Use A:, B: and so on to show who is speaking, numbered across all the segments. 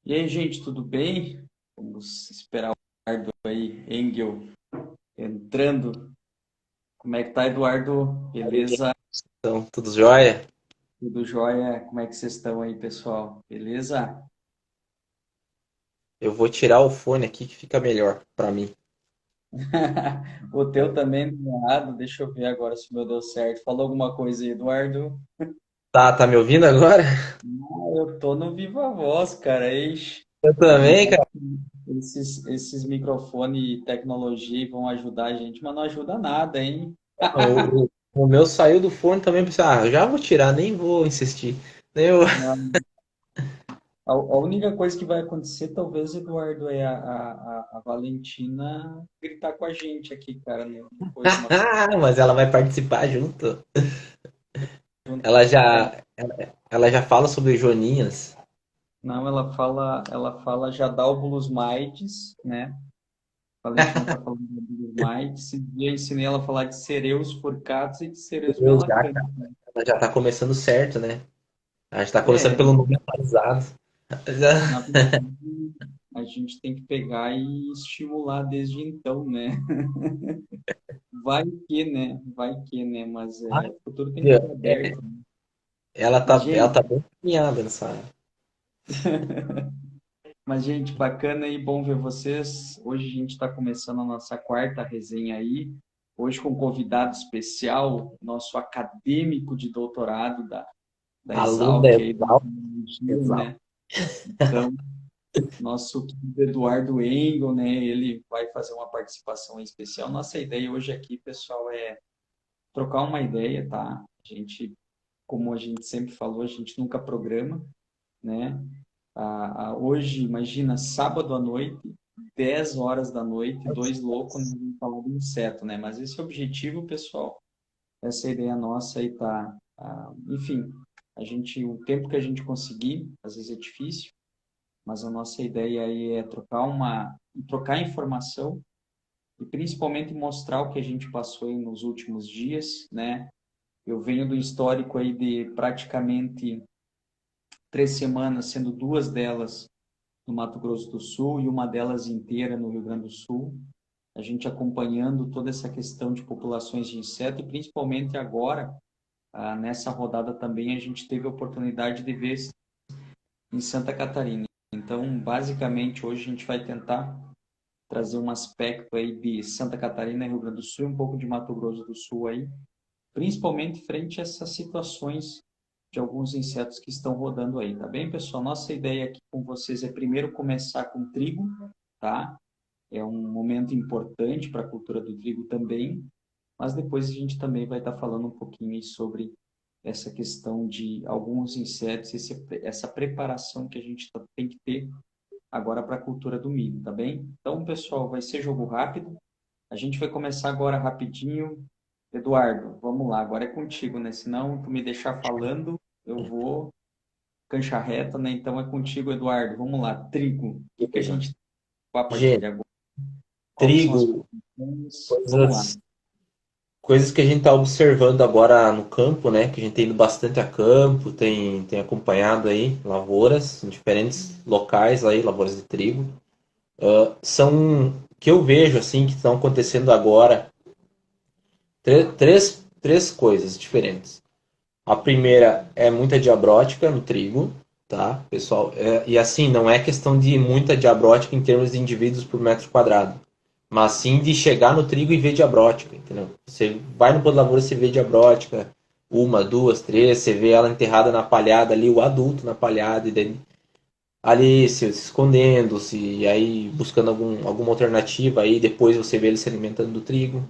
A: E aí, gente, tudo bem? Vamos esperar o Eduardo aí, Engel, entrando. Como é que tá, Eduardo?
B: Aí,
A: Beleza?
B: então, tudo jóia?
A: Tudo jóia? Como é que vocês estão aí, pessoal? Beleza?
B: Eu vou tirar o fone aqui que fica melhor pra mim.
A: O teu também deu errado. Deixa eu ver agora se o meu deu certo. Falou alguma coisa aí, Eduardo?
B: Tá me ouvindo agora?
A: Ah, eu tô no Viva Voz, cara. Ixi,
B: Eu
A: a gente
B: também,
A: acha
B: cara.
A: que esses microfones e tecnologia vão ajudar a gente, mas não ajuda nada, hein?
B: O meu saiu do fone também. Pensei, já vou tirar, nem vou insistir. Nem eu...
A: A única coisa que vai acontecer, talvez, Eduardo, é a Valentina gritar com a gente aqui, cara, depois de uma.
B: Mas ela vai participar junto.
A: Junto
B: Ela
A: com a
B: já, ela já fala sobre Joaninhas.
A: Não, ela fala Jadálbulos Maites, né? A Valentina tá falando de Jadálbulos Maites. Esse dia eu ensinei ela a falar de cereus forcados e de cereus
B: Já,
A: melacânicos.
B: cara. Ela já tá começando certo, né? A gente tá começando
A: É,
B: pelo nome atualizado.
A: na verdade, a gente tem que pegar e estimular desde então, né? Vai que, né? Vai que, né? Mas o futuro tem que ser
B: É,
A: aberto. Mas,
B: ela
A: gente,
B: tá bem caminhada nessa área.
A: bacana e bom ver vocês. Hoje a gente está começando a nossa quarta resenha aí. Hoje com um convidado especial, nosso acadêmico de doutorado da
B: Aluna
A: Exalc, aí, da
B: exalta,
A: tecnologia,
B: exalta.
A: né? Então, nosso querido Eduardo Engel, né? Ele vai fazer uma participação especial. Nossa ideia hoje aqui, pessoal, é trocar uma ideia, tá? A gente, como a gente sempre falou, a gente nunca programa, né? Hoje, imagina, sábado à noite, 10 horas da noite, dois loucos não vão falar de inseto, né? Mas esse é o objetivo, pessoal. Essa ideia nossa aí tá, enfim, o tempo que a gente conseguir, às vezes é difícil, mas a nossa ideia aí é trocar informação e principalmente mostrar o que a gente passou aí nos últimos dias, né? Eu venho do histórico aí de praticamente 3 semanas, sendo duas delas no Mato Grosso do Sul e uma delas inteira no Rio Grande do Sul. A gente acompanhando toda essa questão de populações de inseto e principalmente agora, nessa rodada também, a gente teve a oportunidade de ver em Santa Catarina. Então, basicamente, hoje a gente vai tentar trazer um aspecto aí de Santa Catarina e Rio Grande do Sul, um pouco de Mato Grosso do Sul aí, principalmente frente a essas situações de alguns insetos que estão rodando aí, tá bem, pessoal? Nossa ideia aqui com vocês é primeiro começar com trigo, tá? É um momento importante para a cultura do trigo também, mas depois a gente também vai estar falando um pouquinho sobre essa questão de alguns insetos, essa preparação que a gente tem que ter agora para a cultura do milho, tá bem? Então, pessoal, vai ser jogo rápido. A gente vai começar agora rapidinho. Eduardo, vamos lá, agora é contigo, né? Senão tu me deixar falando, eu vou cancha reta, né? Então é contigo, Eduardo. Vamos lá, trigo. O que que a
B: Beleza.
A: gente tem a partir de
B: Gente,
A: agora? Quais são as
B: trigo,
A: posições? Vamos lá.
B: coisas, coisas que a gente está observando agora no campo, né? Que a gente tem ido bastante a campo, tem acompanhado aí lavouras em diferentes locais aí, lavouras de trigo. São que eu vejo assim que estão acontecendo agora três coisas diferentes. A primeira é muita diabrótica no trigo, tá, pessoal? E assim, não é questão de muita diabrótica em termos de indivíduos por metro quadrado, mas sim de chegar no trigo e ver diabrótica, entendeu? Você vai no Pão de Lavoura, você vê diabrótica, uma, duas, três, você vê ela enterrada na palhada ali, o adulto na palhada, e daí, ali se escondendo, se aí buscando alguma alternativa, aí depois você vê ele se alimentando do trigo.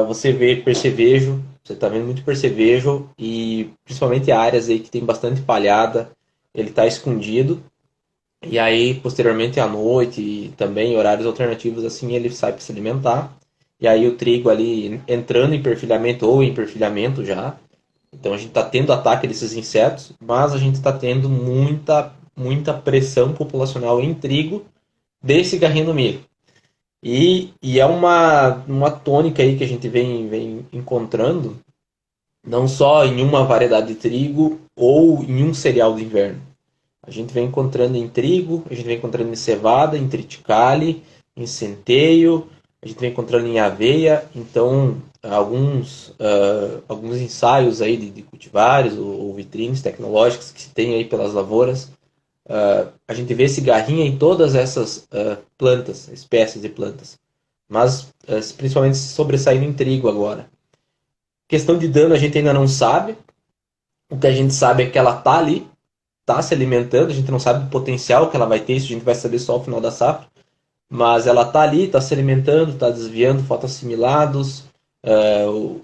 B: Você vê percevejo, você está vendo muito percevejo e principalmente áreas aí que tem bastante palhada, ele está escondido. E aí, posteriormente à noite e também horários alternativos assim, ele sai para se alimentar. E aí o trigo ali entrando em perfilhamento ou em perfilhamento já. Então a gente está tendo ataque desses insetos, mas a gente está tendo muita pressão populacional em trigo desse garrinho do milho. E é uma tônica aí que a gente vem encontrando, não só em uma variedade de trigo ou em um cereal de inverno. A gente vem encontrando em trigo, a gente vem encontrando em cevada, em triticale, em centeio, a gente vem encontrando em aveia. Então, alguns ensaios aí de cultivares ou vitrines tecnológicas que se tem aí pelas lavouras, a gente vê cigarrinha em todas essas plantas, espécies de plantas. Mas principalmente sobressaindo em trigo agora. Questão de dano a gente ainda não sabe. O que a gente sabe é que ela tá ali, tá se alimentando, a gente não sabe o potencial que ela vai ter, isso a gente vai saber só ao final da safra, mas ela tá ali, tá se alimentando, tá desviando fotoassimilados,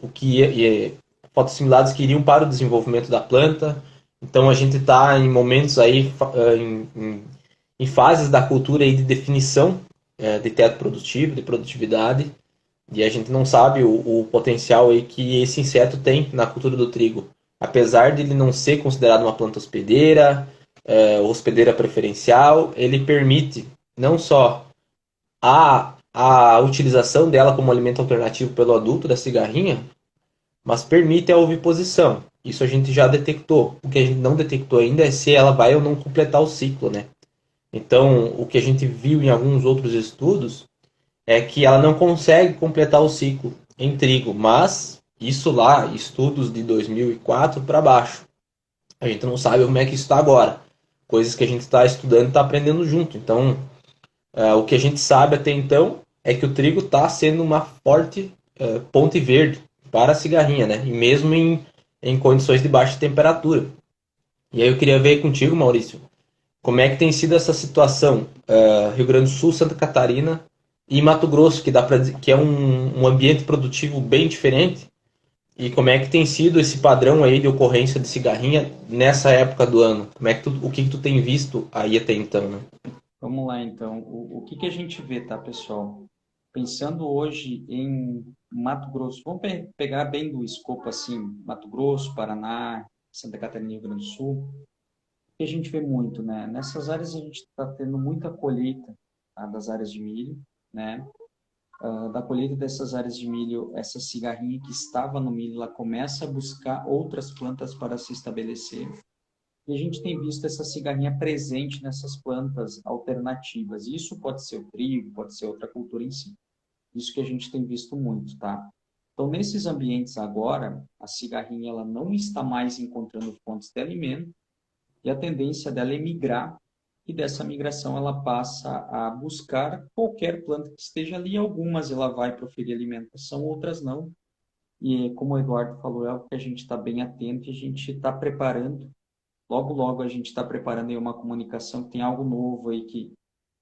B: o que fotoassimilados que iriam para o desenvolvimento da planta. Então a gente está em momentos aí, em fases da cultura aí de definição de teto produtivo, de produtividade, e a gente não sabe o potencial aí que esse inseto tem na cultura do trigo. Apesar de ele não ser considerado uma planta hospedeira, hospedeira preferencial, ele permite não só a utilização dela como alimento alternativo pelo adulto da cigarrinha, mas permite a oviposição. Isso a gente já detectou. O que a gente não detectou ainda é se ela vai ou não completar o ciclo, né? Então, o que a gente viu em alguns outros estudos é que ela não consegue completar o ciclo em trigo, mas isso lá, estudos de 2004 para baixo. A gente não sabe como é que isso está agora. Coisas que a gente está estudando e está aprendendo junto. Então, o que a gente sabe até então é que o trigo está sendo uma forte ponte verde para a cigarrinha, né? E mesmo em condições de baixa temperatura. E aí eu queria ver contigo, Maurício, como é que tem sido essa situação, Rio Grande do Sul, Santa Catarina e Mato Grosso, que dá para dizer que é um ambiente produtivo bem diferente, e como é que tem sido esse padrão aí de ocorrência de cigarrinha nessa época do ano? Como é que o que tu tem visto aí até então, né?
A: Vamos lá, então. O que que a gente vê, tá, pessoal? Pensando hoje em Mato Grosso, vamos pegar bem do escopo assim, Mato Grosso, Paraná, Santa Catarina e Rio Grande do Sul. O que a gente vê muito, né? Nessas áreas a gente está tendo muita colheita, tá, das áreas de milho, né? Da colheita dessas áreas de milho, essa cigarrinha que estava no milho, ela começa a buscar outras plantas para se estabelecer. E a gente tem visto essa cigarrinha presente nessas plantas alternativas. Isso pode ser o trigo, pode ser outra cultura em si. Isso que a gente tem visto muito, tá? Então, nesses ambientes agora, a cigarrinha ela não está mais encontrando fontes de alimento e a tendência dela é migrar, e dessa migração ela passa a buscar qualquer planta que esteja ali. Algumas ela vai proferir alimentação, outras não. E como o Eduardo falou, é algo que a gente está bem atento e a gente está preparando. Logo, logo a gente está preparando aí uma comunicação que tem algo novo aí que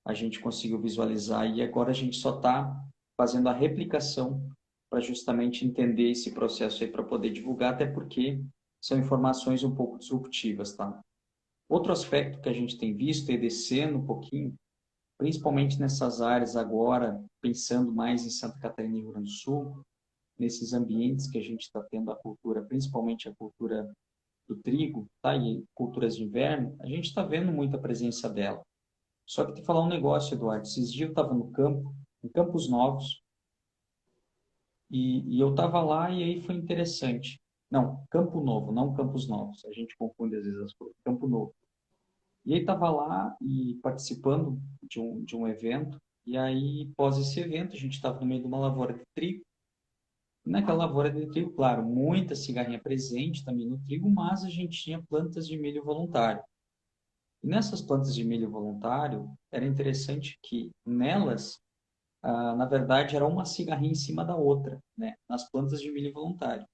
A: a gente conseguiu visualizar e agora a gente só está fazendo a replicação para justamente entender esse processo aí para poder divulgar, até porque são informações um pouco disruptivas, tá? Outro aspecto que a gente tem visto é descendo um pouquinho, principalmente nessas áreas agora, pensando mais em Santa Catarina e Rio Grande do Sul, nesses ambientes que a gente está tendo a cultura, principalmente a cultura do trigo, tá? E culturas de inverno, a gente está vendo muita presença dela. Só que te falar um negócio, Eduardo. Esses dias eu estava no campo, em Campos Novos, e eu estava lá e aí foi interessante. Não, Campo Novo, não Campos Novos. A gente confunde às vezes as coisas. Campo Novo. E aí estava lá e participando de um evento, e aí, após esse evento, a gente estava no meio de uma lavoura de trigo. E naquela lavoura de trigo, claro, muita cigarrinha presente também no trigo, mas a gente tinha plantas de milho voluntário. E nessas plantas de milho voluntário, era interessante que nelas, na verdade, era uma cigarrinha em cima da outra, né? Nas plantas de milho voluntário.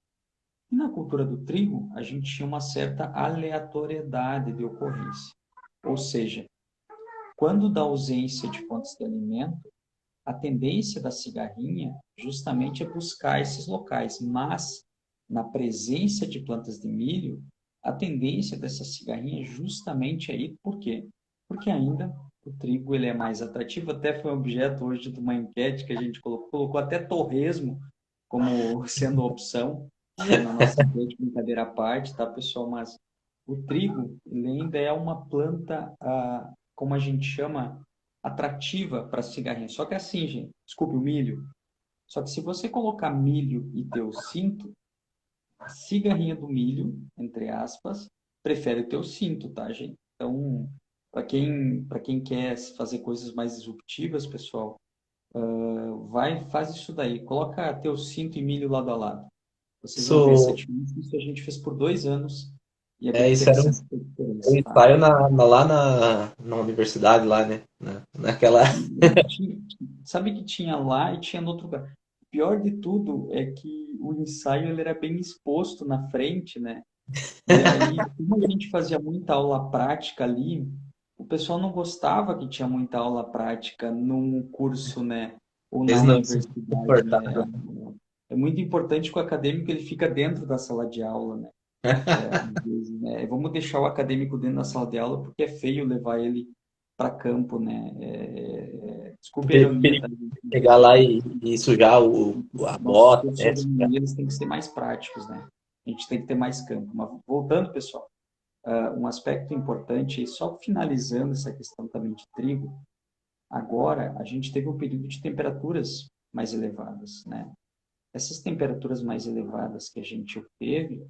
A: E na cultura do trigo, a gente tinha uma certa aleatoriedade de ocorrência. Ou seja, quando da ausência de fontes de alimento, a tendência da cigarrinha justamente é buscar esses locais, mas na presença de plantas de milho, a tendência dessa cigarrinha justamente é ir, por quê? Porque ainda o trigo ele é mais atrativo, até foi objeto hoje de uma enquete que a gente colocou até torresmo como sendo opção, né, na nossa enquete, brincadeira à parte, tá, pessoal? Mas o trigo, ele ainda é uma planta, como a gente chama, atrativa para cigarrinho. Só que assim, gente, desculpe o milho. Só que se você colocar milho e teu cinto, a cigarrinha do milho, entre aspas, prefere o teu cinto, tá, gente? Então, para quem quer fazer coisas mais disruptivas, pessoal, faz isso daí. Coloca teu cinto e milho lado a lado. Vocês vão ver essa
B: Isso,
A: diferença. Isso a gente fez por 2 anos e é bem
B: isso era
A: interessante a
B: um
A: diferença, tá?
B: ensaio lá na universidade, lá, né? Naquela.
A: Sabe que tinha lá e tinha no outro lugar. O pior de tudo é que o ensaio ele era bem exposto na frente, né? E aí, como a gente fazia muita aula prática ali, o pessoal não gostava que tinha muita aula prática num curso, né? Ou na
B: Eles não se
A: universidade, né?
B: comportavam.
A: É muito importante que o acadêmico ele fica dentro da sala de aula, né? Às vezes, né? Vamos deixar o acadêmico dentro da sala de aula porque é feio levar ele para campo, né? Desculpe a ironia, tá, gente? Mas
B: Chegar lá e sujar a
A: nossos
B: bota,
A: cursos de
B: né?
A: agronomia eles têm que ser mais práticos, né? A gente tem que ter mais campo. Mas voltando, pessoal, um aspecto importante, e só finalizando essa questão também de trigo, agora a gente teve um período de temperaturas mais elevadas, né? Essas temperaturas mais elevadas que a gente obteve,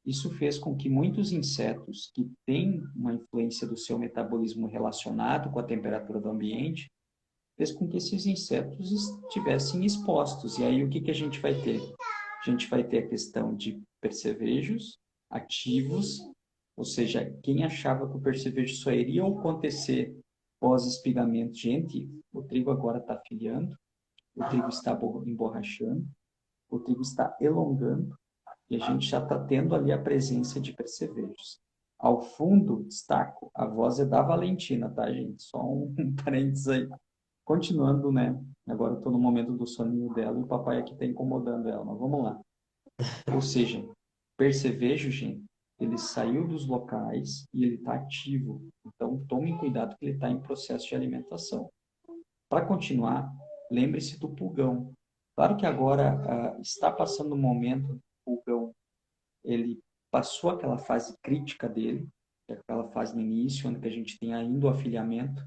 A: isso fez com que muitos insetos que têm uma influência do seu metabolismo relacionado com a temperatura do ambiente, fez com que esses insetos estivessem expostos. E aí o que que a gente vai ter? A gente vai ter a questão de percevejos ativos, ou seja, quem achava que o percevejo só iria acontecer pós-espigamento, gente, o trigo agora está filiando, o trigo está emborrachando, o trigo está elongando, e a gente já está tendo ali a presença de percevejos. Ao fundo, destaco, a voz é da Valentina, tá, gente? Só um parênteses aí. Continuando, né? Agora eu estou no momento do soninho dela e o papai aqui está incomodando ela, mas vamos lá. Ou seja, percevejo, gente, ele saiu dos locais e ele está ativo. Então, tomem cuidado que ele está em processo de alimentação. Para continuar, lembre-se do pulgão. Claro que agora está passando um momento, o pulgão, ele passou aquela fase crítica dele, que é aquela fase no início, onde a gente tem ainda o afilhamento,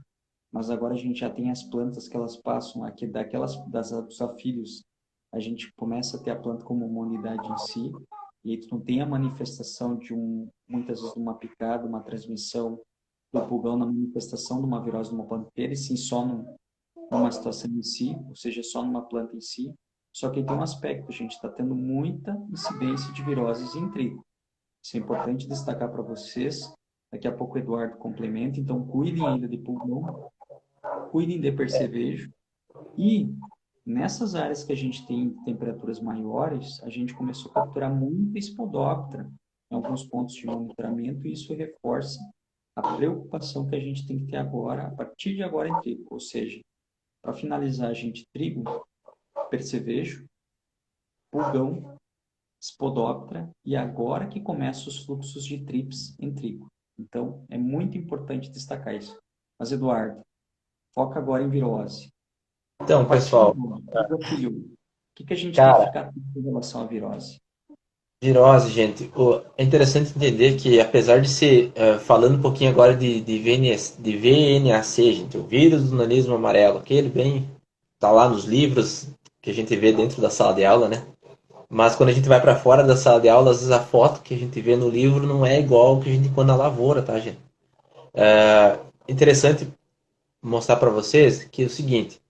A: mas agora a gente já tem as plantas que elas passam aqui, dos afilhos, a gente começa a ter a planta como uma unidade em si, e aí tu não tem a manifestação muitas vezes, de uma picada, uma transmissão do pulgão na manifestação de uma virose de uma planta inteira, e sim só numa situação em si, ou seja, só numa planta em si. Só que tem um aspecto, a gente está tendo muita incidência de viroses em trigo. Isso é importante destacar para vocês. Daqui a pouco o Eduardo complementa, então cuidem ainda de pulmão, cuidem de percevejo. E nessas áreas que a gente tem temperaturas maiores, a gente começou a capturar muita espodóptera em alguns pontos de monitoramento, e isso reforça a preocupação que a gente tem que ter agora, a partir de agora em trigo. Ou seja, para finalizar, a gente trigo, percevejo, pulgão, espodóptera e agora que começam os fluxos de TRIPS em trigo. Então, é muito importante destacar isso. Mas, Eduardo, foca agora em virose. A
B: Então,
A: partir de
B: pessoal,
A: agora, desafio. O que a gente tem que
B: cara,
A: ficar atento em relação à virose?
B: virose, gente, é interessante entender que, apesar de ser, falando um pouquinho agora de VNAC, gente, o vírus do nanismo amarelo, aquele bem, tá lá nos livros que a gente vê dentro da sala de aula, né? Mas quando a gente vai para fora da sala de aula, às vezes a foto que a gente vê no livro não é igual ao que a gente põe na lavoura, tá, gente? Interessante mostrar para vocês que é o seguinte: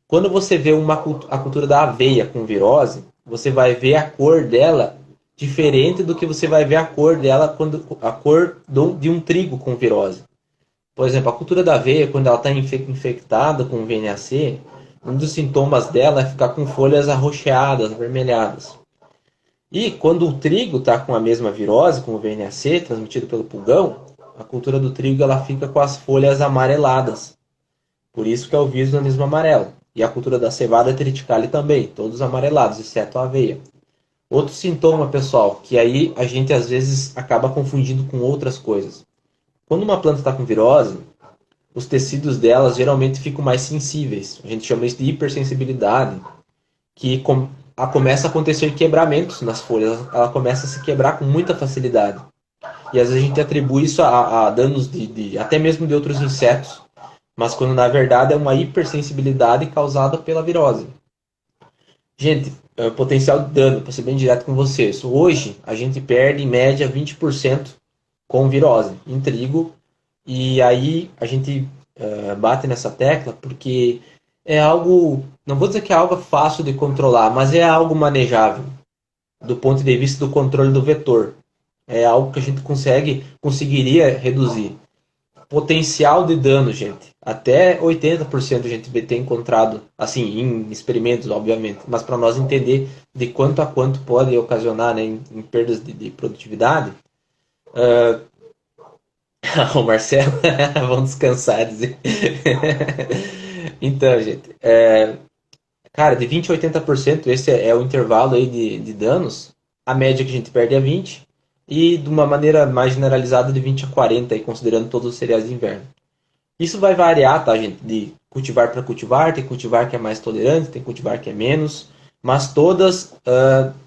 B: quando você vê a cultura da aveia com virose, você vai ver a cor dela diferente do que você vai ver a cor dela quando a cor de um trigo com virose. Por exemplo, a cultura da aveia, quando ela está infectada com VNAC, um dos sintomas dela é ficar com folhas arroxeadas, avermelhadas. E quando o trigo está com a mesma virose, com o VNAC, transmitido pelo pulgão, a cultura do trigo ela fica com as folhas amareladas. Por isso que é o vírus do nanismo amarelo. E a cultura da cevada triticale também, todos amarelados, exceto a aveia. Outro sintoma, pessoal, que aí a gente às vezes acaba confundindo com outras coisas. Quando uma planta está com virose, os tecidos delas geralmente ficam mais sensíveis. A gente chama isso de hipersensibilidade, que começa a acontecer quebramentos nas folhas. Ela começa a se quebrar com muita facilidade. E às vezes a gente atribui isso a danos até mesmo de outros insetos, mas quando na verdade é uma hipersensibilidade causada pela virose. Gente, potencial de dano, para ser bem direto com vocês. Hoje a gente perde em média 20% com virose em trigo, E aí a gente bate nessa tecla porque é algo, não vou dizer que é algo fácil de controlar, mas é algo manejável do ponto de vista do controle do vetor. É algo que a gente conseguiria reduzir. Potencial de dano, gente. Até 80% a gente tem encontrado, assim, em experimentos, obviamente, mas para nós entender de quanto a quanto pode ocasionar, né, em perdas de produtividade. O Marcelo, vamos descansar, dizer. Então, gente, cara, de 20 a 80%, esse é o intervalo aí de danos. A média que a gente perde é 20%, e de uma maneira mais generalizada, de 20 a 40%, aí, considerando todos os cereais de inverno. Isso vai variar, tá, gente? De cultivar para cultivar, tem cultivar que é mais tolerante, tem cultivar que é menos, mas todas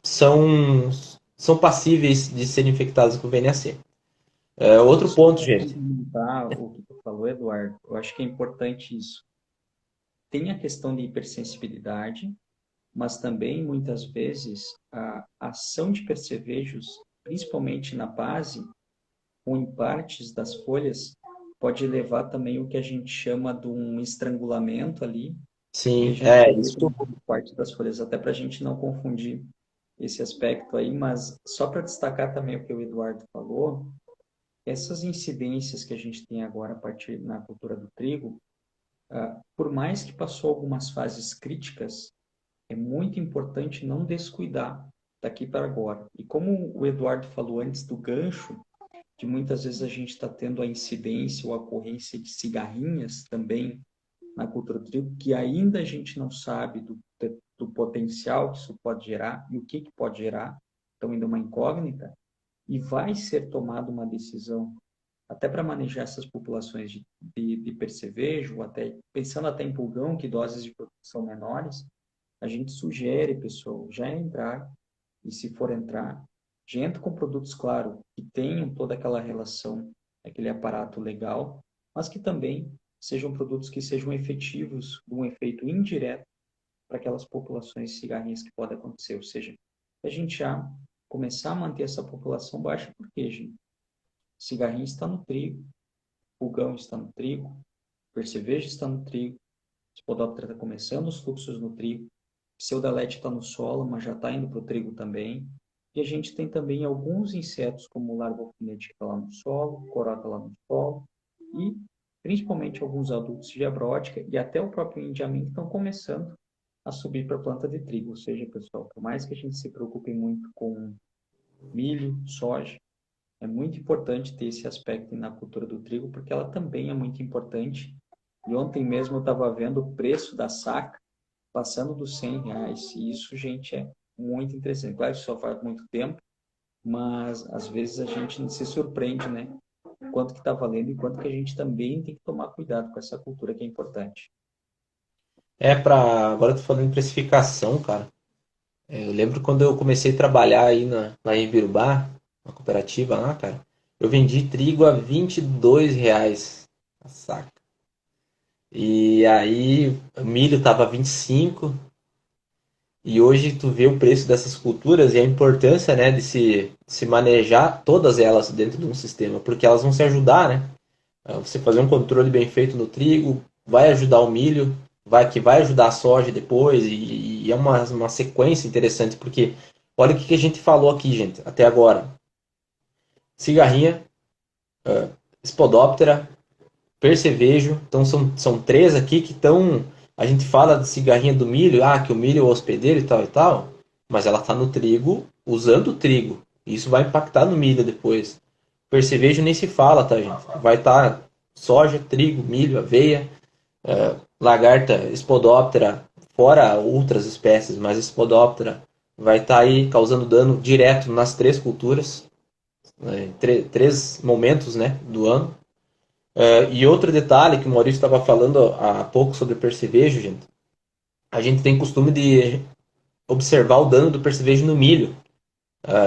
B: são passíveis de serem infectadas com VNC. Outro
A: Só
B: ponto,
A: para
B: gente.
A: complementar o que tu falou, Eduardo, eu acho que é importante isso. Tem a questão de hipersensibilidade, mas também, muitas vezes, a ação de percevejos, principalmente na base ou em partes das folhas, pode levar também o que a gente chama de um estrangulamento ali, e a
B: Sim,
A: gente perder
B: isso.
A: parte das folhas, até para a gente não confundir esse aspecto aí, mas só para destacar também o que o Eduardo falou, essas incidências que a gente tem agora a partir na cultura do trigo, por mais que passou algumas fases críticas, é muito importante não descuidar daqui para agora. E como o Eduardo falou antes do gancho, que muitas vezes a gente está tendo a incidência ou a ocorrência de cigarrinhas também na cultura do trigo, que ainda a gente não sabe do potencial que isso pode gerar e o que pode gerar, então ainda é uma incógnita, e vai ser tomada uma decisão até para manejar essas populações de percevejo, até, pensando até em pulgão, que doses de produção menores, a gente sugere, pessoal, já entrar, e se for entrar, já entra com produtos, claro, que tenham toda aquela relação, aquele aparato legal, mas que também sejam produtos que sejam efetivos, de um efeito indireto para aquelas populações cigarrinhas que podem acontecer. Ou seja, a gente já começar a manter essa população baixa, porque, gente, cigarrinho está no trigo, pulgão está no trigo, percevejo está no trigo, Spodoptera está começando os fluxos no trigo, Pseudalete está no solo, mas já está indo para o trigo também. E a gente tem também alguns insetos, como o larvofinete que está lá no solo, corota lá no solo, e principalmente alguns adultos de abrótica e até o próprio indiamin que estão começando a subir para a planta de trigo. Ou seja, pessoal, por mais que a gente se preocupe muito com milho, soja, é muito importante ter esse aspecto na cultura do trigo, porque ela também é muito importante. E ontem mesmo eu estava vendo o preço da saca passando dos R$ 100. E isso, gente, é muito interessante. Claro, isso só faz muito tempo, mas às vezes a gente se surpreende, né? Quanto que está valendo e quanto que a gente também tem que tomar cuidado com essa cultura que é importante.
B: Agora eu tô falando em precificação, cara. Eu lembro quando eu comecei a trabalhar aí lá em Birubá, na cooperativa lá, cara. Eu vendi trigo a R$ 22 a saca. E aí o milho tava 25. E hoje tu vê o preço dessas culturas e a importância, né, de se manejar todas elas dentro de um sistema, porque elas vão se ajudar, né? Você fazer um controle bem feito no trigo vai ajudar o milho, vai ajudar a soja depois, e é uma sequência interessante, porque olha o que a gente falou aqui, gente, até agora. Cigarrinha, Spodoptera, percevejo, então são três aqui que estão. A gente fala de cigarrinha do milho, que o milho é o hospedeiro e tal, mas ela está no trigo, usando o trigo. Isso vai impactar no milho depois. Percevejo nem se fala, tá, gente? Vai estar soja, trigo, milho, aveia, lagarta, Spodoptera, fora outras espécies, mas Spodoptera vai estar aí causando dano direto nas três culturas, né, três momentos, né, do ano. E outro detalhe que o Maurício estava falando há pouco sobre percevejo, gente. A gente tem costume de observar o dano do percevejo no milho.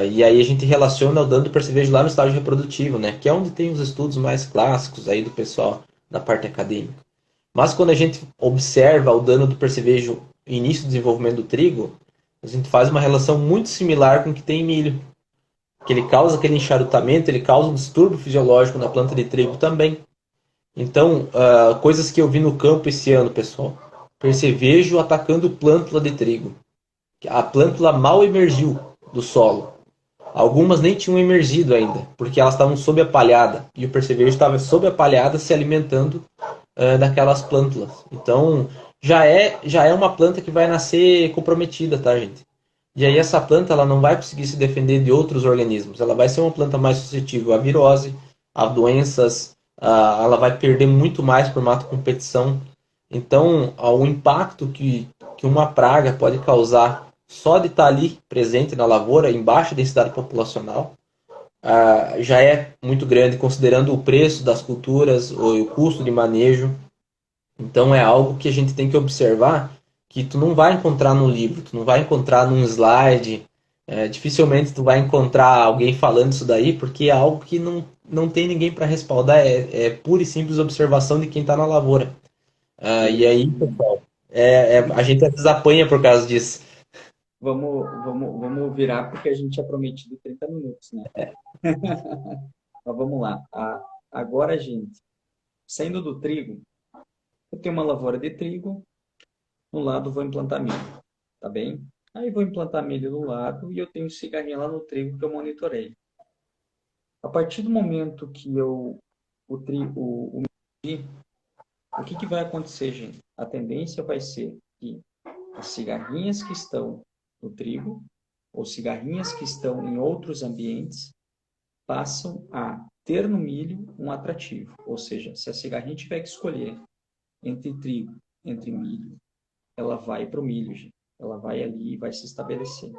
B: E aí a gente relaciona o dano do percevejo lá no estágio reprodutivo, né? Que é onde tem os estudos mais clássicos aí do pessoal da parte acadêmica. Mas quando a gente observa o dano do percevejo no início do desenvolvimento do trigo, a gente faz uma relação muito similar com o que tem em milho. Que ele causa aquele enxarutamento, ele causa um distúrbio fisiológico na planta de trigo também. Então, coisas que eu vi no campo esse ano, pessoal. Percevejo atacando plântula de trigo. A plântula mal emergiu do solo. Algumas nem tinham emergido ainda, porque elas estavam sob a palhada. E o percevejo estava sob a palhada se alimentando daquelas plântulas. Então, já é uma planta que vai nascer comprometida, tá, gente? E aí essa planta ela não vai conseguir se defender de outros organismos. Ela vai ser uma planta mais suscetível à virose, a doenças, ela vai perder muito mais por mato competição. Então, o impacto que uma praga pode causar só de estar ali presente na lavoura, em baixa densidade populacional, já é muito grande, considerando o preço das culturas, o custo de manejo. Então é algo que a gente tem que observar que tu não vai encontrar no livro, tu não vai encontrar num slide, dificilmente tu vai encontrar alguém falando isso daí, porque é algo que não tem ninguém para respaldar, é pura e simples observação de quem está na lavoura. E aí,
A: Exatamente.
B: a gente às vezes apanha por causa disso.
A: Vamos virar porque a gente tinha prometido 30 minutos, né? Mas vamos lá. Agora, gente, saindo do trigo, eu tenho uma lavoura de trigo, no lado vou implantar milho, tá bem? Aí vou implantar milho no lado e eu tenho cigarrinha lá no trigo que eu monitorei. A partir do momento que o trigo, o que vai acontecer, gente? A tendência vai ser que as cigarrinhas que estão no trigo ou cigarrinhas que estão em outros ambientes passam a ter no milho um atrativo. Ou seja, se a cigarrinha tiver que escolher entre trigo, entre milho, ela vai para o milho, gente. Ela vai ali e vai se estabelecer.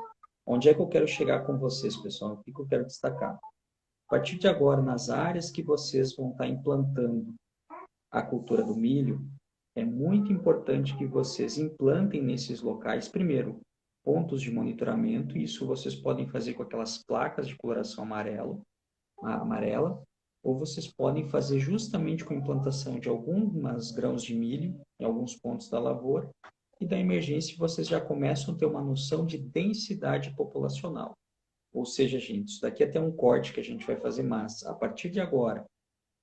A: Onde é que eu quero chegar com vocês, pessoal? O que eu quero destacar? A partir de agora, nas áreas que vocês vão estar implantando a cultura do milho, é muito importante que vocês implantem nesses locais, primeiro, pontos de monitoramento. Isso vocês podem fazer com aquelas placas de coloração amarela, ou vocês podem fazer justamente com a implantação de algumas grãos de milho em alguns pontos da lavoura, e da emergência vocês já começam a ter uma noção de densidade populacional. Ou seja, gente, isso daqui é até um corte que a gente vai fazer, mas a partir de agora,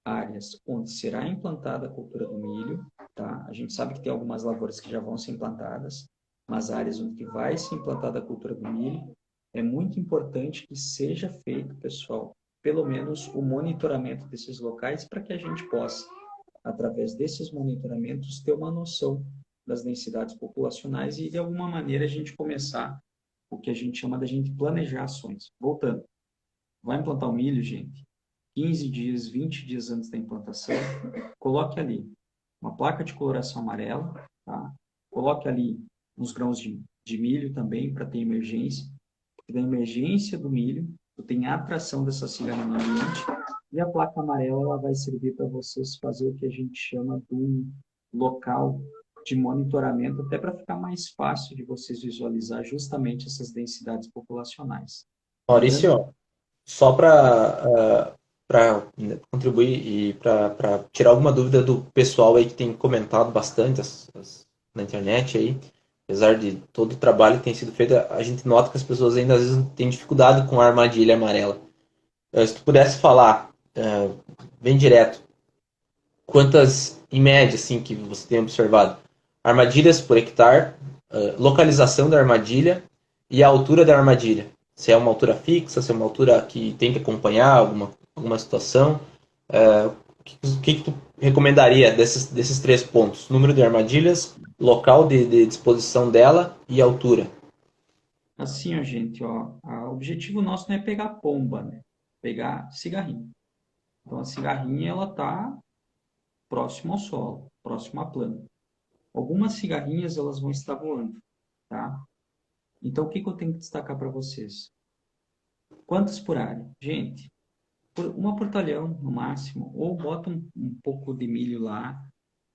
A: áreas onde será implantada a cultura do milho, tá? A gente sabe que tem algumas lavouras que já vão ser implantadas, mas áreas onde vai ser implantada a cultura do milho, é muito importante que seja feito, pessoal, pelo menos o monitoramento desses locais para que a gente possa, através desses monitoramentos, ter uma noção das densidades populacionais e, de alguma maneira, a gente começar o que a gente chama de a gente planejar ações. Voltando, vai implantar o milho, gente, 15 dias, 20 dias antes da implantação, coloque ali uma placa de coloração amarela, tá? Coloque ali uns grãos de milho também para ter emergência, porque da emergência do milho, tu tem a atração dessa cigarra no ambiente, e a placa amarela ela vai servir para vocês fazer o que a gente chama de um local de monitoramento, até para ficar mais fácil de vocês visualizar justamente essas densidades populacionais. Lembrando que
B: Maurício, só para contribuir e para tirar alguma dúvida do pessoal aí que tem comentado bastante na internet aí, apesar de todo o trabalho que tem sido feito, a gente nota que as pessoas ainda às vezes têm dificuldade com a armadilha amarela. Se tu pudesse falar bem direto, quantas, em média, assim, que você tem observado, armadilhas por hectare, localização da armadilha e a altura da armadilha. Se é uma altura fixa, se é uma altura que tem que acompanhar alguma situação. O que tu recomendaria desses três pontos? Número de armadilhas, local de disposição dela e altura.
A: assim, ó, gente, ó, o objetivo nosso não é pegar pomba, né? Pegar cigarrinho. Então, a cigarrinha, ela tá próximo ao solo, próximo à planta. Algumas cigarrinhas, elas vão estar voando, tá? Então, o que que eu tenho que destacar para vocês? Quantas por área? Gente, uma por talhão, no máximo, ou bota um pouco de milho lá,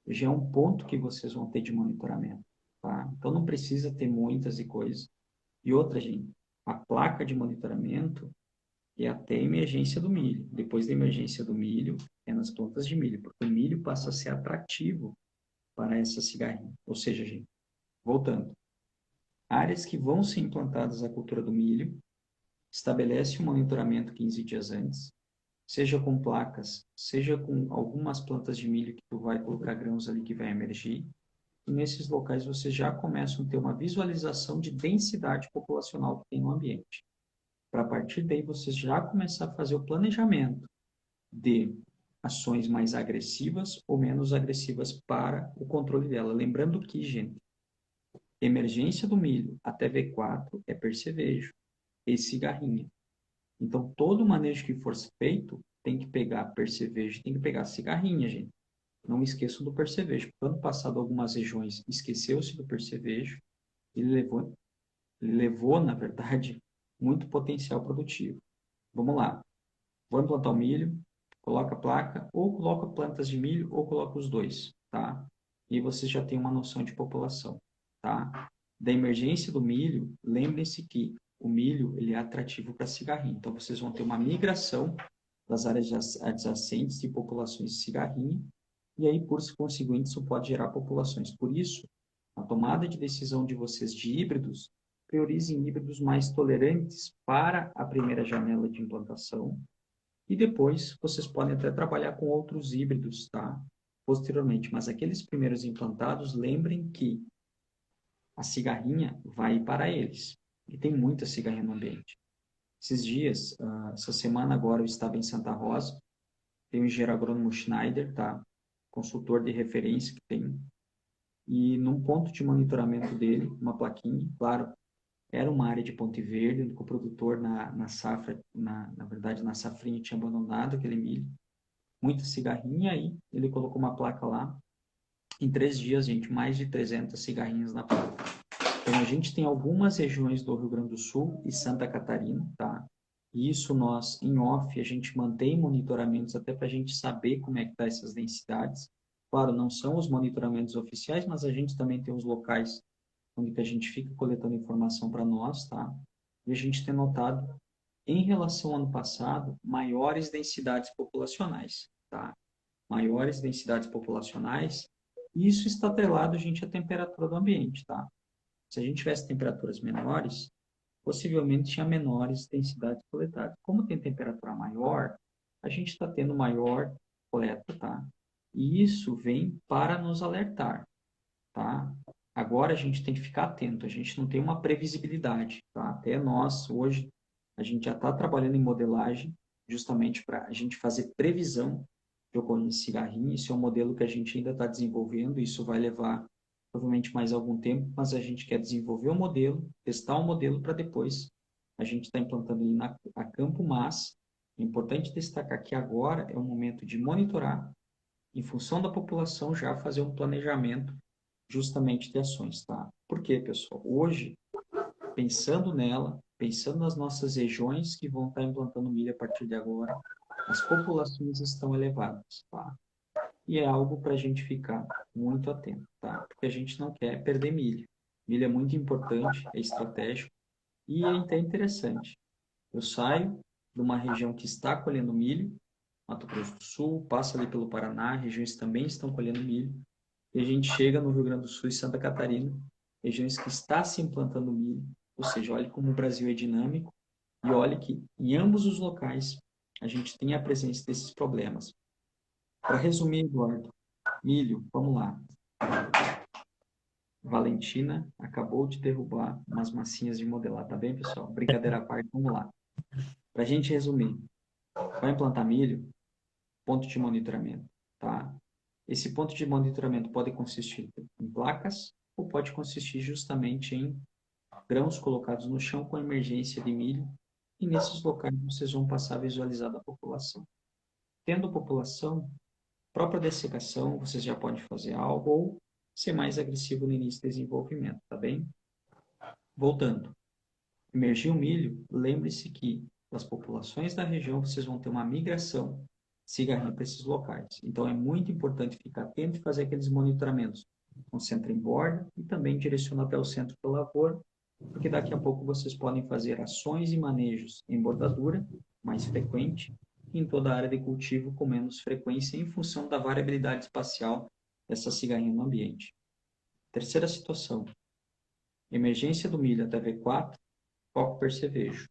A: já é um ponto que vocês vão ter de monitoramento, tá? Então, não precisa ter muitas e coisas. E outra, gente, a placa de monitoramento é até a emergência do milho. Depois da emergência do milho, é nas plantas de milho, porque o milho passa a ser atrativo para essa cigarrinha. Ou seja, gente, voltando, áreas que vão ser implantadas a cultura do milho, estabelece um monitoramento 15 dias antes, seja com placas, seja com algumas plantas de milho que tu vai colocar grãos ali que vai emergir. E nesses locais você já começa a ter uma visualização de densidade populacional que tem no ambiente. Para a partir daí você já começar a fazer o planejamento de ações mais agressivas ou menos agressivas para o controle dela. Lembrando que, gente, emergência do milho até V4 é percevejo e cigarrinha. Então, todo o manejo que for feito tem que pegar percevejo, tem que pegar cigarrinha, gente. Não esqueçam do percevejo. Ano passado, algumas regiões esqueceu-se do percevejo e ele levou, na verdade, muito potencial produtivo. Vamos lá. Vou implantar o milho, coloca a placa, ou coloca plantas de milho, ou coloca os dois, tá? E você já tem uma noção de população, tá? Da emergência do milho, lembrem-se que o milho ele é atrativo para cigarrinho. Então, vocês vão ter uma migração das áreas adjacentes de populações de cigarrinho, e aí, por conseguinte, isso pode gerar populações. Por isso, a tomada de decisão de vocês de híbridos, priorizem híbridos mais tolerantes para a primeira janela de implantação, e depois vocês podem até trabalhar com outros híbridos, tá? Posteriormente, mas aqueles primeiros implantados, lembrem que a cigarrinha vai para eles. E tem muita cigarrinha no ambiente. Esses dias, essa semana agora eu estava em Santa Rosa, tem o engenheiro agrônomo Schneider, tá? Consultor de referência que tem. E num ponto de monitoramento dele, uma plaquinha, claro, era uma área de Ponte Verde, que o produtor na safra, na verdade na safrinha tinha abandonado aquele milho, muita cigarrinha, aí ele colocou uma placa lá. Em 3 dias, gente, mais de 300 cigarrinhas na placa. Então, a gente tem algumas regiões do Rio Grande do Sul e Santa Catarina, tá? E isso nós, em off, a gente mantém monitoramentos até para a gente saber como é que tá essas densidades. Claro, não são os monitoramentos oficiais, mas a gente também tem os locais onde que a gente fica coletando informação para nós, tá? E a gente tem notado, em relação ao ano passado, maiores densidades populacionais, tá? Maiores densidades populacionais, e isso está atrelado, gente, à temperatura do ambiente, tá? Se a gente tivesse temperaturas menores, possivelmente tinha menores densidades coletadas. Como tem temperatura maior, a gente está tendo maior coleta, tá? E isso vem para nos alertar, tá? Agora a gente tem que ficar atento, a gente não tem uma previsibilidade, tá? Até nós, hoje, a gente já está trabalhando em modelagem, justamente para a gente fazer previsão de ocorrência de cigarrinho. Isso é um modelo que a gente ainda está desenvolvendo, isso vai levar provavelmente mais algum tempo, mas a gente quer desenvolver o modelo, testar o modelo para depois a gente estar implantando ele a campo, mas é importante destacar que agora é o momento de monitorar, em função da população, já fazer um planejamento justamente de ações, tá? Por quê, pessoal? Hoje, pensando nela, pensando nas nossas regiões que vão estar implantando milho a partir de agora, as populações estão elevadas, tá? E é algo para a gente ficar muito atento, tá? Porque a gente não quer perder milho. Milho é muito importante, é estratégico e é até interessante. Eu saio de uma região que está colhendo milho, Mato Grosso do Sul, passa ali pelo Paraná, regiões que também estão colhendo milho, e a gente chega no Rio Grande do Sul e Santa Catarina, regiões que está se implantando milho, ou seja, olhe como o Brasil é dinâmico e olhe que em ambos os locais a gente tem a presença desses problemas. Para resumir, Eduardo, milho, vamos lá. Valentina acabou de derrubar umas massinhas de modelar, tá bem, pessoal? Brincadeira à parte, vamos lá. Para a gente resumir, vai implantar milho, ponto de monitoramento, tá? Esse ponto de monitoramento pode consistir em placas ou pode consistir justamente em grãos colocados no chão com emergência de milho, e nesses locais vocês vão passar a visualizar a população. Tendo população, própria dessecação, vocês já podem fazer algo ou ser mais agressivo no início do desenvolvimento, tá bem? Voltando. Emergiu o milho, lembre-se que das populações da região vocês vão ter uma migração cigarrinha para esses locais. Então é muito importante ficar atento e fazer aqueles monitoramentos. Concentra em borda e também direciona até o centro da lavoura, porque daqui a pouco vocês podem fazer ações e manejos em bordadura mais frequente e em toda a área de cultivo com menos frequência em função da variabilidade espacial dessa cigarrinha no ambiente. Terceira situação, emergência do milho até V4, foco percevejo.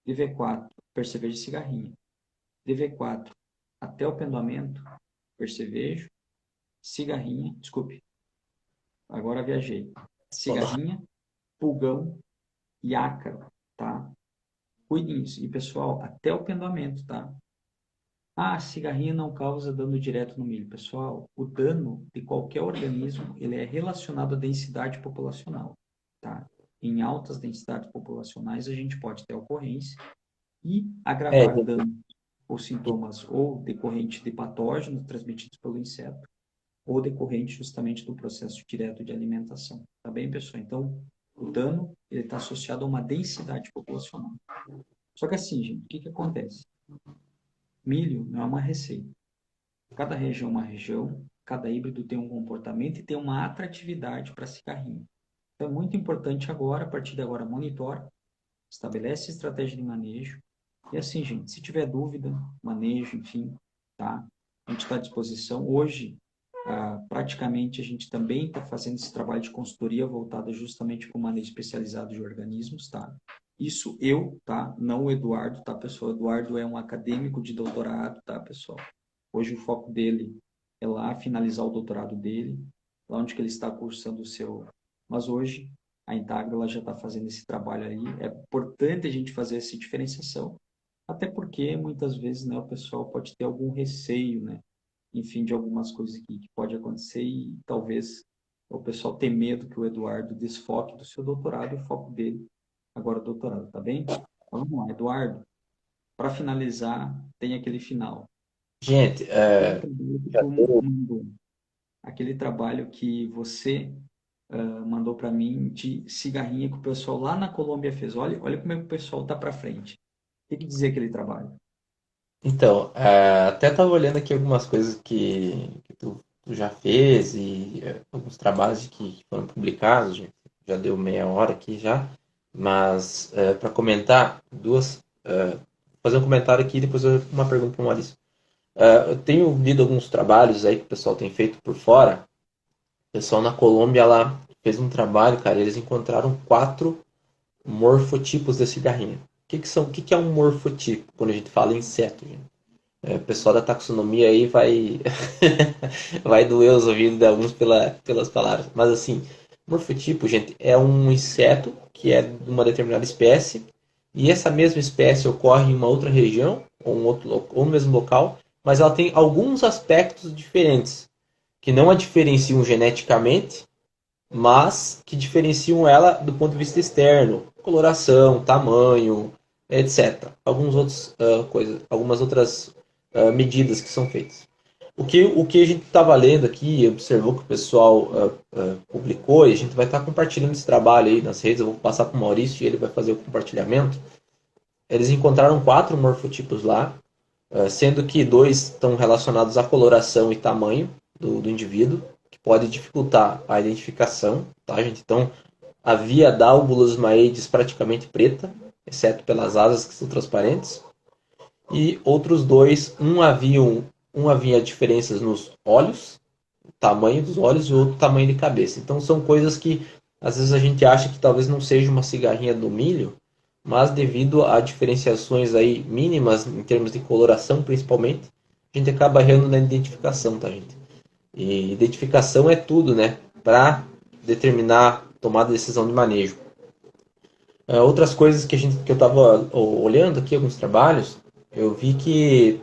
A: De V4, percevejo e cigarrinha. DV4 até o pendoamento, percevejo, cigarrinha, desculpe, agora viajei. Cigarrinha, pulgão e ácaro, tá? Cuidem isso. E, pessoal, até o pendoamento, tá? Ah, cigarrinha não causa dano direto no milho. Pessoal, o dano de qualquer organismo, ele é relacionado à densidade populacional, tá? Em altas densidades populacionais, a gente pode ter ocorrência e
B: É,
A: agravar dano ou sintomas ou decorrente de patógenos transmitidos pelo inseto ou decorrente justamente do processo direto de alimentação. Tá bem, pessoal? Então, o dano, ele está associado a uma densidade populacional. Só que assim, gente, o que acontece? Milho não é uma receita. Cada região é uma região, cada híbrido tem um comportamento e tem uma atratividade para cigarrinha. Então é muito importante agora, a partir de agora, monitora, estabelece estratégia de manejo. E assim, gente, se tiver dúvida, manejo, enfim, tá? A gente está à disposição. Hoje, praticamente, a gente também está fazendo esse trabalho de consultoria voltada justamente para o manejo especializado de organismos, tá? Isso eu, tá? Não o Eduardo, tá, pessoal? O Eduardo é um acadêmico de doutorado, tá, pessoal? Hoje o foco dele é lá finalizar o doutorado dele, lá onde que ele está cursando o seu. Mas hoje a Intagra ela já está fazendo esse trabalho aí. É importante a gente fazer essa diferenciação, até porque muitas vezes, né, o pessoal pode ter algum receio, né? Enfim, de algumas coisas que pode acontecer e talvez o pessoal tenha medo que o Eduardo desfoque do seu doutorado e o foco dele agora é o doutorado, tá bem? Então, vamos lá, Eduardo. Para finalizar, tem aquele final.
B: gente,
A: Aquele trabalho que
B: já
A: tu
B: deu.
A: mandou, aquele trabalho que você mandou para mim de cigarrinha que o pessoal lá na Colômbia fez. Olha como é que o pessoal tá para frente. O que dizer aquele trabalho?
B: Então, até estava olhando aqui algumas coisas que tu já fez e alguns trabalhos que foram publicados, gente. Já deu meia hora aqui já, mas para comentar fazer um comentário aqui e depois uma pergunta para o Maurício. Eu tenho lido alguns trabalhos aí que o pessoal tem feito por fora. O pessoal na Colômbia lá fez um trabalho, cara, eles encontraram 4 morfotipos de cigarrinha. O que é um morfotipo quando a gente fala em inseto, gente? O pessoal da taxonomia aí vai vai doer os ouvidos de alguns pelas palavras. Mas assim, morfotipo, gente, é um inseto que é de uma determinada espécie e essa mesma espécie ocorre em uma outra região ou no mesmo local, mas ela tem alguns aspectos diferentes que não a diferenciam geneticamente, mas que diferenciam ela do ponto de vista externo, coloração, tamanho, etc. Algumas outras medidas que são feitas. O que a gente estava lendo aqui, observou que o pessoal publicou, e a gente vai estar compartilhando esse trabalho aí nas redes, eu vou passar para o Maurício e ele vai fazer o compartilhamento. Eles encontraram 4 morfotipos lá, sendo que 2 estão relacionados à coloração e tamanho do indivíduo, que pode dificultar a identificação, tá, gente? Então, a via da Albulus maedes praticamente preta, exceto pelas asas que são transparentes, e outros 2, um havia diferenças nos olhos, tamanho dos olhos e outro tamanho de cabeça. Então são coisas que às vezes a gente acha que talvez não seja uma cigarrinha do milho, mas devido a diferenciações aí mínimas em termos de coloração principalmente, a gente acaba errando na identificação, tá, gente? E identificação é tudo, né? Para determinar tomada de decisão de manejo. Outras coisas que eu estava olhando aqui, alguns trabalhos, eu vi que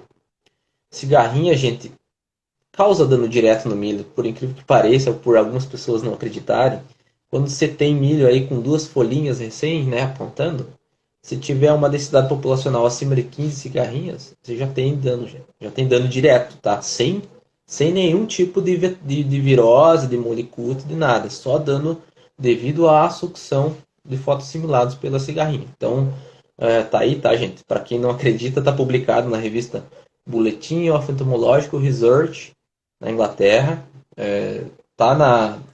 B: cigarrinha, gente, causa dano direto no milho, por incrível que pareça, por algumas pessoas não acreditarem. Quando você tem milho aí com 2 folhinhas recém, né, apontando, se tiver uma densidade populacional acima de 15 cigarrinhas, você já tem dano, gente. Já tem dano direto, tá? Sem nenhum tipo de virose, de molicute, de nada. Só dano devido à sucção de fotossimilados pela cigarrinha. Então, tá aí, tá, gente? Para quem não acredita, tá publicado na revista Bulletin of Entomological Research, na Inglaterra.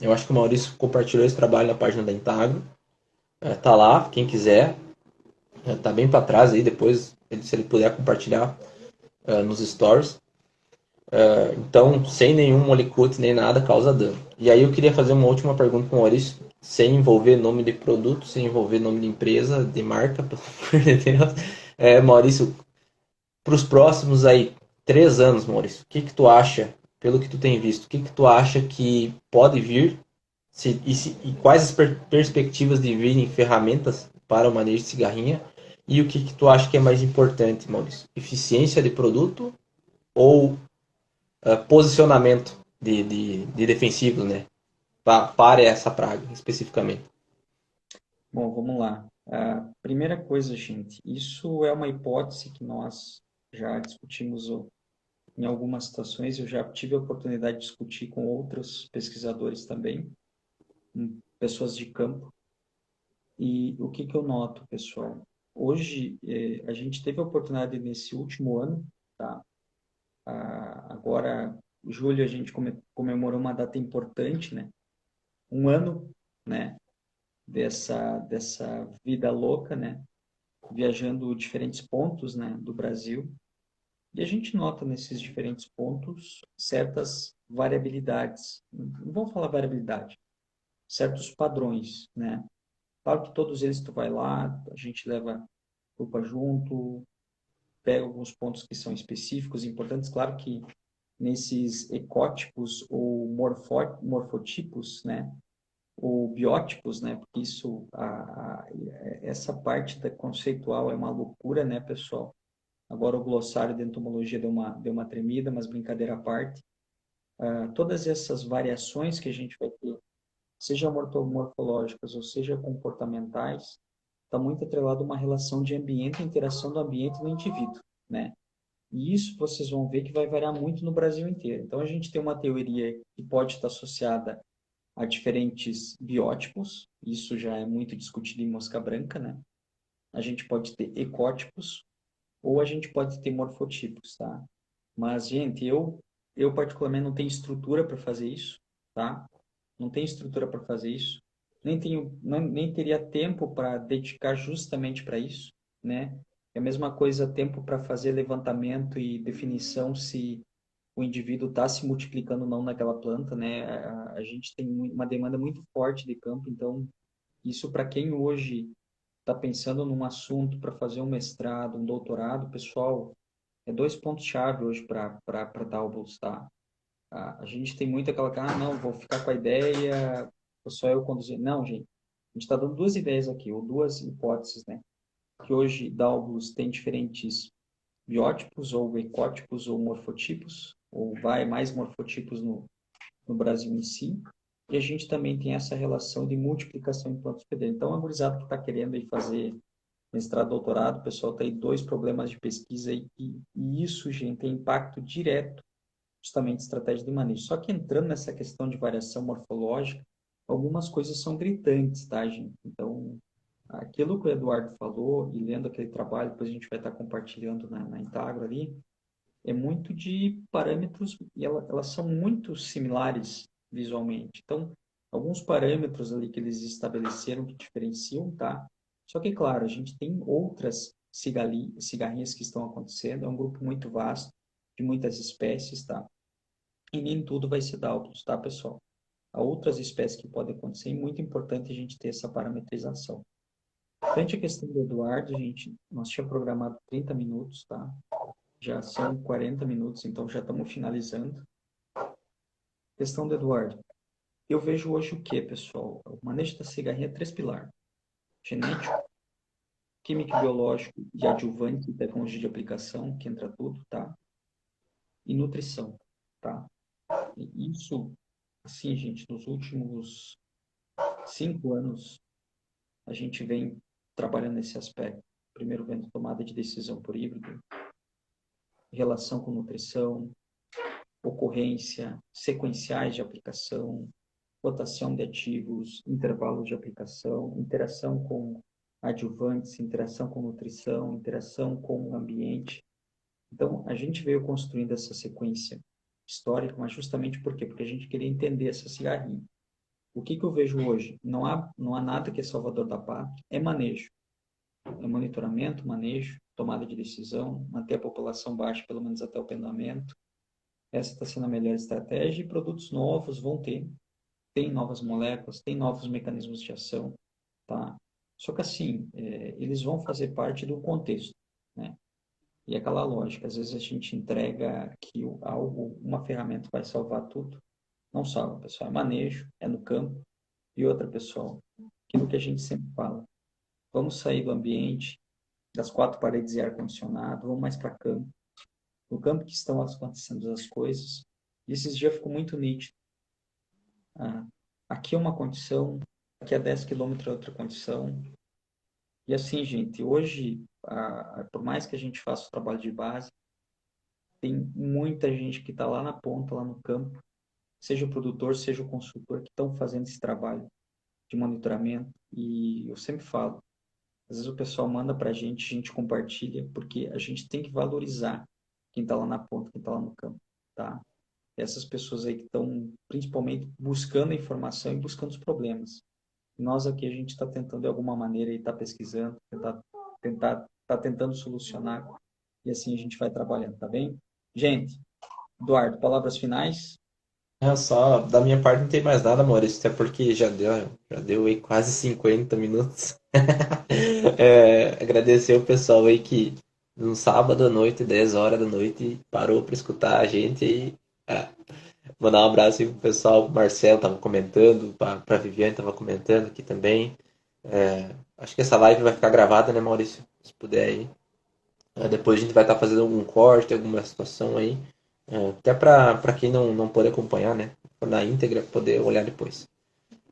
B: Eu acho que o Maurício compartilhou esse trabalho na página da Intagro. Tá lá, quem quiser. Tá bem para trás aí, depois, se ele puder compartilhar nos stories. Então, sem nenhum molicute nem nada, causa dano. E aí eu queria fazer uma última pergunta para o Maurício, sem envolver nome de produto, sem envolver nome de empresa, de marca, pelo amor de Deus. Maurício, para os próximos aí 3 anos, Maurício, o que que tu acha, pelo que tu tem visto, o que que tu acha que pode vir e quais as perspectivas de virem ferramentas para o manejo de cigarrinha e o que que tu acha que é mais importante, Maurício? Eficiência de produto ou posicionamento de defensivos, né? Para essa praga especificamente.
A: Bom, vamos lá. A primeira coisa, gente, isso é uma hipótese que nós já discutimos em algumas situações. Eu já tive a oportunidade de discutir com outros pesquisadores também, pessoas de campo. E o que que eu noto, pessoal? Hoje, a gente teve a oportunidade nesse último ano, tá? Agora, em julho, a gente comemorou uma data importante, né? Um ano, né? Dessa vida louca, né? Viajando diferentes pontos, né? Do Brasil. E a gente nota nesses diferentes pontos certas variabilidades. Não vamos falar variabilidade, certos padrões, né? Claro que todos eles tu vai lá, a gente leva roupa junto, pega alguns pontos que são específicos, importantes. Claro que nesses ecótipos ou morfotipos, né, ou biótipos, né, porque isso, essa parte da conceitual é uma loucura, né, pessoal? Agora o glossário de entomologia deu uma tremida, mas brincadeira à parte. Todas essas variações que a gente vai ter, seja morfológicas ou seja comportamentais, está muito atrelado a uma relação de ambiente, interação do ambiente no indivíduo, né? E isso vocês vão ver que vai variar muito no Brasil inteiro. Então a gente tem uma teoria que pode estar associada a diferentes biótipos, isso já é muito discutido em mosca branca, né? A gente pode ter ecótipos ou a gente pode ter morfotipos, tá? Mas, gente, eu particularmente não tenho estrutura para fazer isso, tá? Não tenho estrutura para fazer isso. Nem teria tempo para dedicar justamente para isso, né? É a mesma coisa tempo para fazer levantamento e definição se o indivíduo está se multiplicando ou não naquela planta, né? A gente tem uma demanda muito forte de campo, então isso para quem hoje está pensando num assunto para fazer um mestrado, um doutorado, pessoal, é dois pontos-chave hoje para dar o bolsa, tá? A gente tem muito aquela cara, não, vou ficar com a ideia, vou só eu conduzir. Não, gente, a gente está dando duas ideias aqui, ou duas hipóteses, né? Que hoje Daubus tem diferentes biótipos, ou ecótipos, ou morfotipos, ou vai mais morfotipos no Brasil em si. E a gente também tem essa relação de multiplicação em plantas hospedeiras. Então, a gurizada que está querendo aí fazer mestrado, doutorado, o pessoal tem dois problemas de pesquisa aí, e isso, gente, tem impacto direto justamente estratégia de manejo. Só que entrando nessa questão de variação morfológica, algumas coisas são gritantes, tá, gente? Então, aquilo que o Eduardo falou, e lendo aquele trabalho, depois a gente vai estar compartilhando na Intagro ali, é muito de parâmetros, e elas são muito similares visualmente. Então, alguns parâmetros ali que eles estabeleceram que diferenciam, tá? Só que, claro, a gente tem outras cigarrinhas que estão acontecendo, é um grupo muito vasto, de muitas espécies, tá? E nem tudo vai ser Douglas, tá, pessoal? Há outras espécies que podem acontecer e é muito importante a gente ter essa parametrização. Frente à questão do Eduardo, gente, nós tínhamos programado 30 minutos, tá? Já são 40 minutos, então já estamos finalizando. Questão do Eduardo. Eu vejo hoje o que, pessoal? O manejo da cigarrinha é três pilares. Genético, químico e biológico e adjuvante, tecnologia de aplicação, que entra tudo, tá? E nutrição, tá? E isso, assim, gente, nos últimos 5 anos, a gente vem trabalhando nesse aspecto. Primeiro vendo tomada de decisão por híbrido, relação com nutrição, ocorrência, sequenciais de aplicação, rotação de ativos, intervalos de aplicação, interação com adjuvantes, interação com nutrição, interação com o ambiente. Então, a gente veio construindo essa sequência histórica, mas justamente por quê? Porque a gente queria entender essa cigarrinha. O que eu vejo hoje? Não há nada que é salvador da pátria, é manejo. É monitoramento, manejo, tomada de decisão, manter a população baixa pelo menos até o penamento. Essa está sendo a melhor estratégia e produtos novos vão ter. Tem novas moléculas, tem novos mecanismos de ação, tá? Só que assim, eles vão fazer parte do contexto, né? E aquela lógica, às vezes a gente entrega que algo, uma ferramenta vai salvar tudo. Não salva, pessoal. É manejo, é no campo. E outra, pessoal, aquilo que a gente sempre fala. Vamos sair do ambiente, das quatro paredes e ar-condicionado, vamos mais para campo. No campo que estão acontecendo as coisas. E esses dias ficou muito nítido. Ah, aqui é uma condição, aqui a 10 quilômetros é outra condição. E assim, gente, hoje, por mais que a gente faça o trabalho de base, tem muita gente que está lá na ponta, lá no campo, seja o produtor, seja o consultor, que estão fazendo esse trabalho de monitoramento. E eu sempre falo, às vezes o pessoal manda para a gente compartilha, porque a gente tem que valorizar quem está lá na ponta, quem está lá no campo, tá? Essas pessoas aí que estão principalmente buscando a informação e buscando os problemas. Nós aqui a gente está tentando de alguma maneira e está pesquisando, tá tentando solucionar e assim a gente vai trabalhando, tá bem? Gente, Eduardo, palavras finais?
B: É só, da minha parte não tem mais nada, Maurício, até porque já deu aí quase 50 minutos. Agradecer o pessoal aí que no sábado à noite, 10 horas da noite, parou para escutar a gente aí. Ah, mandar um abraço aí pro pessoal, o Marcelo tava comentando, pra Viviane tava comentando aqui também. Acho que essa live vai ficar gravada, né, Maurício? Se puder aí. Depois a gente vai estar fazendo algum corte, alguma situação aí. Até para quem não pode acompanhar, né? Na íntegra, poder olhar depois.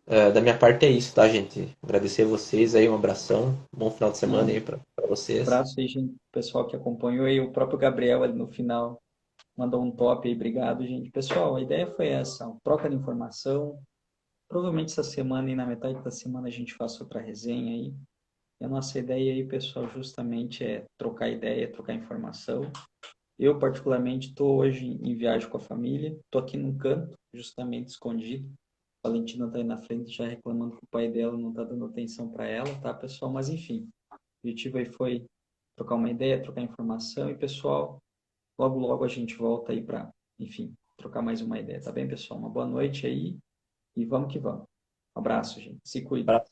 B: Da minha parte é isso, tá, gente? Agradecer a vocês aí, um abração. Bom final de semana
A: Não,
B: aí para vocês.
A: abraço aí, gente, pessoal que acompanhou aí, o próprio Gabriel ali no final mandou um top aí, obrigado, gente. Pessoal, a ideia foi essa, ó, troca de informação. Provavelmente essa semana e na metade da semana a gente faça outra resenha aí. E a nossa ideia aí, pessoal, justamente é trocar ideia, trocar informação. Eu, particularmente, estou hoje em viagem com a família. Estou aqui num canto, justamente escondido. A Valentina está aí na frente já reclamando que o pai dela não está dando atenção para ela, tá, pessoal? Mas, enfim, o objetivo aí foi trocar uma ideia, trocar informação. E, pessoal, logo, logo a gente volta aí para, enfim, trocar mais uma ideia, tá bem, pessoal? Uma boa noite aí e vamos que vamos. Um abraço, gente. Se cuida.